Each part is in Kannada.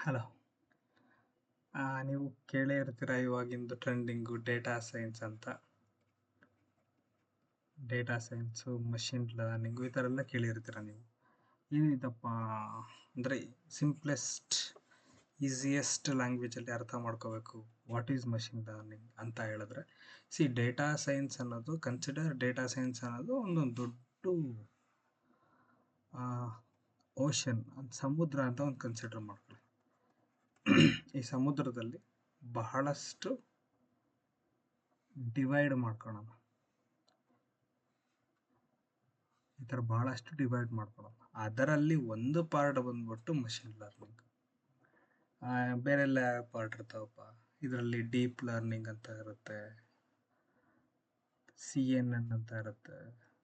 ಹಲೋ. ನೀವು ಕೇಳೇ ಇರ್ತೀರ ಇವಾಗಿಂದು ಟ್ರೆಂಡಿಂಗು ಡೇಟಾ ಸೈನ್ಸ್ ಅಂತ. ಡೇಟಾ ಸೈನ್ಸು, ಮಷಿನ್ ಲರ್ನಿಂಗು ಈ ಥರ ಎಲ್ಲ ಕೇಳಿರ್ತೀರ ನೀವು. ಏನಿದಪ್ಪ ಅಂದರೆ ಸಿಂಪ್ಲೆಸ್ಟ್, ಈಸಿಯೆಸ್ಟ್ ಲ್ಯಾಂಗ್ವೇಜಲ್ಲಿ ಅರ್ಥ ಮಾಡ್ಕೋಬೇಕು ವಾಟ್ ಈಸ್ ಮಷಿನ್ ಲರ್ನಿಂಗ್ ಅಂತ ಹೇಳಿದ್ರೆ, ಡೇಟಾ ಸೈನ್ಸ್ ಅನ್ನೋದು ಡೇಟಾ ಸೈನ್ಸ್ ಅನ್ನೋದು ಒಂದೊಂದು ದೊಡ್ಡ ಓಷನ್, ಸಮುದ್ರ ಅಂತ ಒಂದು ಕನ್ಸಿಡರ್ ಮಾಡ್ಕೊಳ್ಳಿ. ಈ ಸಮುದ್ರದಲ್ಲಿ ಬಹಳಷ್ಟು ಡಿವೈಡ್ ಮಾಡ್ಕೊಳ್ಳೋಣ, ಈ ಥರ ಬಹಳಷ್ಟು ಡಿವೈಡ್ ಮಾಡ್ಕೊಳ್ಳೋಣ. ಅದರಲ್ಲಿ ಒಂದು ಪಾರ್ಟ್ ಬಂದ್ಬಿಟ್ಟು ಮಷಿನ್ ಲರ್ನಿಂಗ್. ಬೇರೆಲ್ಲ ಯಾವ ಪಾರ್ಟ್ ಇರ್ತಾವಪ್ಪ, ಇದರಲ್ಲಿ ಡೀಪ್ ಲರ್ನಿಂಗ್ ಅಂತ ಇರುತ್ತೆ, CNN ಅಂತ ಇರುತ್ತೆ,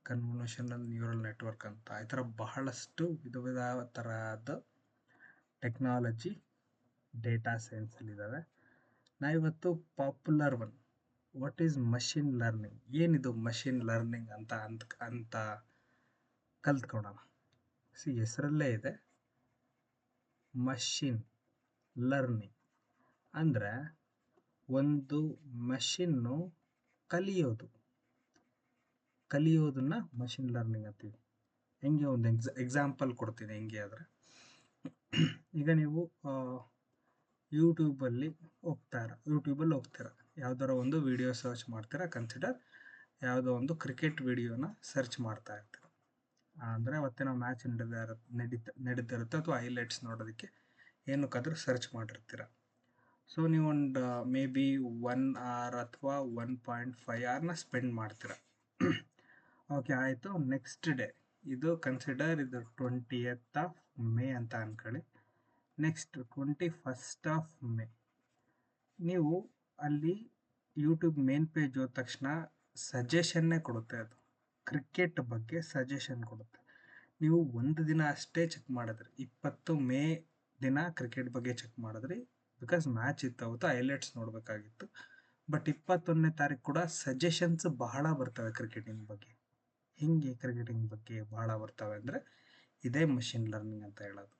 ಕನ್ವಲ್ಯೂಷನಲ್ ನ್ಯೂರಲ್ ನೆಟ್ವರ್ಕ್ ಅಂತ, ಈ ಥರ ಬಹಳಷ್ಟು ವಿಧ ಥರದ ಟೆಕ್ನಾಲಜಿ ಡೇಟಾ ಸೈನ್ಸಲ್ಲಿದ್ದಾವೆ. ನಾವಿವತ್ತು popular one, what is machine learning, ಏನಿದು ಮಷಿನ್ ಲರ್ನಿಂಗ್ ಅಂತ ಕಲ್ತ್ಕೊಳ್ಳೋಣ. ಹೆಸರಲ್ಲೇ ಇದೆ ಮಷಿನ್ ಲರ್ನಿಂಗ್ ಅಂದರೆ ಒಂದು ಮಷಿನ್ನು ಕಲಿಯೋದನ್ನ ಮಷಿನ್ ಲರ್ನಿಂಗ್ ಅಂತೀವಿ. ಹೆಂಗೆ ಒಂದು ಎಕ್ಸಾಂಪಲ್ ಕೊಡ್ತೀನಿ. ಹೆಂಗೆ ಆದರೆ, ಈಗ ನೀವು ಯೂಟ್ಯೂಬಲ್ಲಿ ಹೋಗ್ತೀರ, ಯಾವ್ದಾರ ಒಂದು ವಿಡಿಯೋ ಸರ್ಚ್ ಮಾಡ್ತೀರಾ, ಯಾವುದೋ ಒಂದು ಕ್ರಿಕೆಟ್ ವಿಡಿಯೋನ ಸರ್ಚ್ ಮಾಡ್ತಾ ಇರ್ತೀರ. ಅಂದರೆ ಅವತ್ತಿನ ಮ್ಯಾಚ್ ನಡೀತಿರುತ್ತೆ ಅಥವಾ ಹೈಲೈಟ್ಸ್ ನೋಡೋದಕ್ಕೆ ಏನಕ್ಕಾದ್ರೂ ಸರ್ಚ್ ಮಾಡಿರ್ತೀರ. ಸೊ ನೀವೊಂದು ಮೇ ಬಿ 1 hour ಅಥವಾ 1.5 hourನ ಸ್ಪೆಂಡ್ ಮಾಡ್ತೀರ. ಓಕೆ, ಆಯಿತು. ನೆಕ್ಸ್ಟ್ ಡೇ, ಇದು 20th of May ಅಂತ ಅಂದ್ಕೊಳ್ಳಿ. ನೆಕ್ಸ್ಟ್ 21st of May ನೀವು ಅಲ್ಲಿ ಯೂಟ್ಯೂಬ್ ಮೇನ್ ಪೇಜ್ ಹೋದ ತಕ್ಷಣ ಸಜೆಷನ್ನೇ ಕೊಡುತ್ತೆ. ಅದು ಕ್ರಿಕೆಟ್ ಬಗ್ಗೆ ಸಜೆಷನ್ ಕೊಡುತ್ತೆ. ನೀವು ಒಂದು ದಿನ ಅಷ್ಟೇ ಚೆಕ್ ಮಾಡಿದ್ರಿ, 20 May ದಿನ ಕ್ರಿಕೆಟ್ ಬಗ್ಗೆ ಚೆಕ್ ಮಾಡಿದ್ರಿ, ಬಿಕಾಸ್ ಮ್ಯಾಚ್ ಇತ್ತು, ಅವತ್ತು ಹೈಲೈಟ್ಸ್ ನೋಡಬೇಕಾಗಿತ್ತು. ಬಟ್ 21ನೇ ತಾರೀಕು ಕೂಡ ಸಜೆಷನ್ಸ್ ಬಹಳ ಬರ್ತವೆ ಕ್ರಿಕೆಟಿಂಗ್ ಬಗ್ಗೆ. ಹಿಂಗೆ ಕ್ರಿಕೆಟಿಂಗ್ ಬಗ್ಗೆ ಬಹಳ ಬರ್ತವೆ ಅಂದರೆ ಇದೇ ಮಷಿನ್ ಲರ್ನಿಂಗ್ ಅಂತ ಹೇಳೋದು.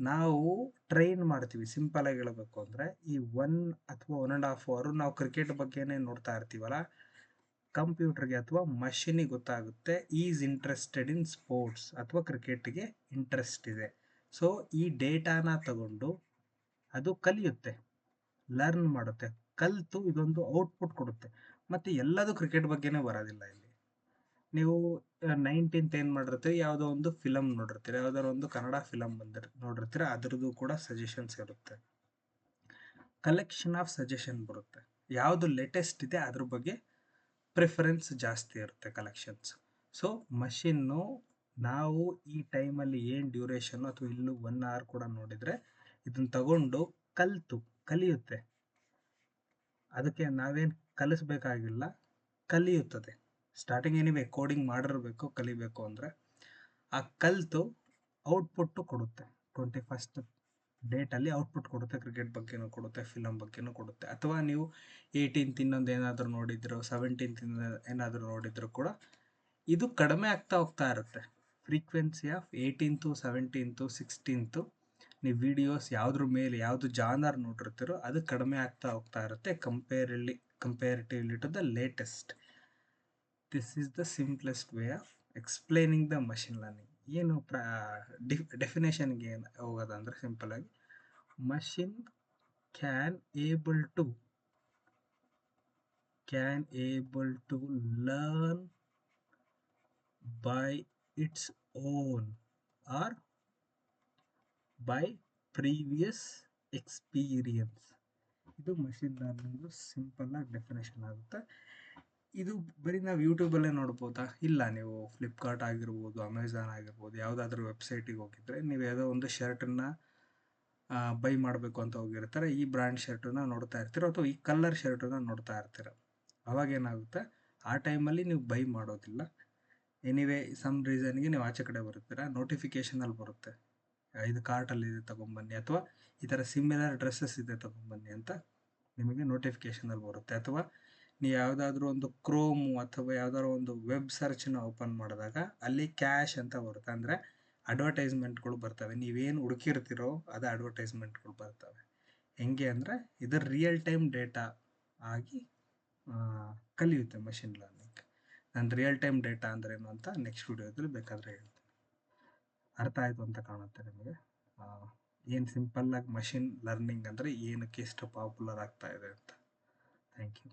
ನಾವು ಟ್ರೈನ್ ಮಾಡ್ತೀವಿ. ಸಿಂಪಲಾಗಿ ಹೇಳಬೇಕು ಅಂದರೆ, ಈ 1 ಅಥವಾ 1.5 hour ನಾವು ಕ್ರಿಕೆಟ್ ಬಗ್ಗೆನೇ ನೋಡ್ತಾ ಇರ್ತೀವಲ್ಲ, ಕಂಪ್ಯೂಟರ್ಗೆ ಅಥವಾ ಮಷಿನಿಗೆ ಗೊತ್ತಾಗುತ್ತೆ ಈಸ್ ಇಂಟ್ರೆಸ್ಟೆಡ್ ಇನ್ ಸ್ಪೋರ್ಟ್ಸ್ ಅಥವಾ ಕ್ರಿಕೆಟ್ಗೆ ಇಂಟ್ರೆಸ್ಟ್ ಇದೆ. ಸೊ ಈ ಡೇಟಾನ ತಗೊಂಡು ಅದು ಕಲಿಯುತ್ತೆ, ಲರ್ನ್ ಮಾಡುತ್ತೆ, ಕಲಿತು ಇದೊಂದು ಔಟ್ಪುಟ್ ಕೊಡುತ್ತೆ. ಮತ್ತು ಎಲ್ಲದೂ ಕ್ರಿಕೆಟ್ ಬಗ್ಗೆನೇ ಬರೋದಿಲ್ಲ. ಇಲ್ಲಿ ನೀವು 19th ಏನು ಮಾಡಿರ್ತೀರಿ, ಯಾವುದೋ ಒಂದು ಫಿಲಮ್ ನೋಡಿರ್ತೀರಿ, ಯಾವುದಾದ್ರು ಒಂದು ಕನ್ನಡ ಫಿಲಮ್ ನೋಡಿರ್ತೀರ, ಅದರದ್ದು ಕೂಡ ಸಜೆಷನ್ಸ್ ಇರುತ್ತೆ. ಕಲೆಕ್ಷನ್ ಆಫ್ ಸಜೆಷನ್ ಬರುತ್ತೆ. ಯಾವುದು ಲೇಟೆಸ್ಟ್ ಇದೆ ಅದ್ರ ಬಗ್ಗೆ ಪ್ರಿಫರೆನ್ಸ್ ಜಾಸ್ತಿ ಇರುತ್ತೆ, ಕಲೆಕ್ಷನ್ಸ್. ಸೊ ಮಷಿನ್ನು ನಾವು ಈ ಟೈಮಲ್ಲಿ ಏನು ಡ್ಯೂರೇಷನ್ನು ಅಥವಾ ಇಲ್ಲೂ 1 hour ಕೂಡ ನೋಡಿದರೆ ಇದನ್ನು ತಗೊಂಡು ಕಲಿಯುತ್ತೆ. ಅದಕ್ಕೆ ನಾವೇನು ಕಲಿಸ್ಬೇಕಾಗಿಲ್ಲ, ಕಲಿಯುತ್ತದೆ. ಸ್ಟಾರ್ಟಿಂಗ್ ಏನಿವೆ ಕೋಡಿಂಗ್ ಮಾಡಿರಬೇಕು ಕಲಿಬೇಕು ಅಂದರೆ, ಆ ಕಲಿತು ಔಟ್ಪುಟ್ಟು ಕೊಡುತ್ತೆ. 21st ಡೇಟಲ್ಲಿ ಔಟ್ಪುಟ್ ಕೊಡುತ್ತೆ. ಕ್ರಿಕೆಟ್ ಬಗ್ಗೆನೂ ಕೊಡುತ್ತೆ, ಫಿಲಮ್ ಬಗ್ಗೆನೂ ಕೊಡುತ್ತೆ. ಅಥವಾ ನೀವು 18th ಇನ್ನೊಂದು ಏನಾದರೂ ನೋಡಿದ್ರು, 17th ಏನಾದರೂ ನೋಡಿದ್ರು ಕೂಡ ಇದು ಕಡಿಮೆ ಆಗ್ತಾ ಹೋಗ್ತಾ ಇರುತ್ತೆ. Frequency of 18th, 17th, 16th ನೀವು ವಿಡಿಯೋಸ್ ಯಾವುದ್ರ ಮೇಲೆ ಯಾವುದು ಜಾನರ್ ನೋಡಿರ್ತೀರೋ ಅದು ಕಡಿಮೆ ಆಗ್ತಾ ಹೋಗ್ತಾ ಇರುತ್ತೆ, comparatively to the latest. This is the simplest way of explaining the machine learning. ಏನು ಡೆಫಿನೇಷನ್ಗೆ ಹೋಗೋದಂದರೆ, ಸಿಂಪಲಾಗಿ machine can able to learn by its own or by previous experience. ಇದು ಮಷಿನ್ ಲರ್ನಿಂಗ್ ಸಿಂಪಲ್ ಆಗಿ ಡೆಫಿನೇಷನ್ ಆಗುತ್ತೆ. ಇದು ಬರೀ ನಾವು ಯೂಟ್ಯೂಬಲ್ಲೇ ನೋಡ್ಬೋದಾ? ಇಲ್ಲ. ನೀವು ಫ್ಲಿಪ್ಕಾರ್ಟ್ ಆಗಿರ್ಬೋದು, ಅಮೆಝಾನ್ ಆಗಿರ್ಬೋದು, ಯಾವುದಾದ್ರೂ ವೆಬ್ಸೈಟಿಗೆ ಹೋಗಿದ್ರೆ ನೀವು ಯಾವುದೋ ಒಂದು ಶರ್ಟನ್ನು ಬೈ ಮಾಡಬೇಕು ಅಂತ ಹೋಗಿರ್ತಾರೆ, ಈ ಬ್ರ್ಯಾಂಡ್ ಶರ್ಟನ್ನು ನೋಡ್ತಾ ಇರ್ತೀರ ಅಥವಾ ಈ ಕಲರ್ ಶರ್ಟನ್ನು ನೋಡ್ತಾ ಇರ್ತೀರ. ಅವಾಗೇನಾಗುತ್ತೆ, ಆ ಟೈಮಲ್ಲಿ ನೀವು ಬೈ ಮಾಡೋದಿಲ್ಲ. ಎನಿವೇ ಸಮ್ ರೀಸನ್ಗೆ ನೀವು ಆಚೆ ಕಡೆ ಬರ್ತೀರ, ನೋಟಿಫಿಕೇಷನಲ್ಲಿ ಬರುತ್ತೆ, ಇದು ಕಾರ್ಟಲ್ಲಿ ಇದೆ ತೊಗೊಂಬನ್ನಿ, ಅಥವಾ ಈ ಥರ ಸಿಮಿಲರ್ ಡ್ರೆಸ್ಸಸ್ ಇದೆ ತೊಗೊಂಬನ್ನಿ ಅಂತ ನಿಮಗೆ ನೋಟಿಫಿಕೇಷನಲ್ಲಿ ಬರುತ್ತೆ. ಅಥವಾ ನೀವು ಯಾವುದಾದ್ರೂ ಒಂದು ಕ್ರೋಮು ಅಥವಾ ಯಾವುದಾದ್ರು ಒಂದು ವೆಬ್ ಸರ್ಚನ್ನ ಓಪನ್ ಮಾಡಿದಾಗ ಅಲ್ಲಿ ಕ್ಯಾಶ್ ಅಂತ ಬರುತ್ತೆ. ಅಂದರೆ ಅಡ್ವರ್ಟೈಸ್ಮೆಂಟ್ಗಳು ಬರ್ತವೆ. ನೀವೇನು ಹುಡುಕಿರ್ತೀರೋ ಅದು ಅಡ್ವರ್ಟೈಸ್ಮೆಂಟ್ಗಳು ಬರ್ತವೆ. ಹೆಂಗೆ ಅಂದರೆ ಇದು ರಿಯಲ್ ಟೈಮ್ ಡೇಟಾ ಆಗಿ ಕಲಿಯುತ್ತೆ ಮಷಿನ್ ಲರ್ನಿಂಗ್. ನಾನು ರಿಯಲ್ ಟೈಮ್ ಡೇಟಾ ಅಂದ್ರೇನು ಅಂತ ನೆಕ್ಸ್ಟ್ ವಿಡಿಯೋದಲ್ಲಿ ಬೇಕಾದರೆ ಹೇಳ್ತೀನಿ. ಅರ್ಥ ಆಯಿತು ಅಂತ ಕಾಣುತ್ತೆ ನಿಮಗೆ. ಏನು ಸಿಂಪಲ್ಲಾಗಿ ಮಷಿನ್ ಲರ್ನಿಂಗ್ ಅಂದರೆ ಏನಕ್ಕೆ ಇಷ್ಟು ಪಾಪ್ಯುಲರ್ ಆಗ್ತಾ ಇದೆ ಅಂತ. Thank you.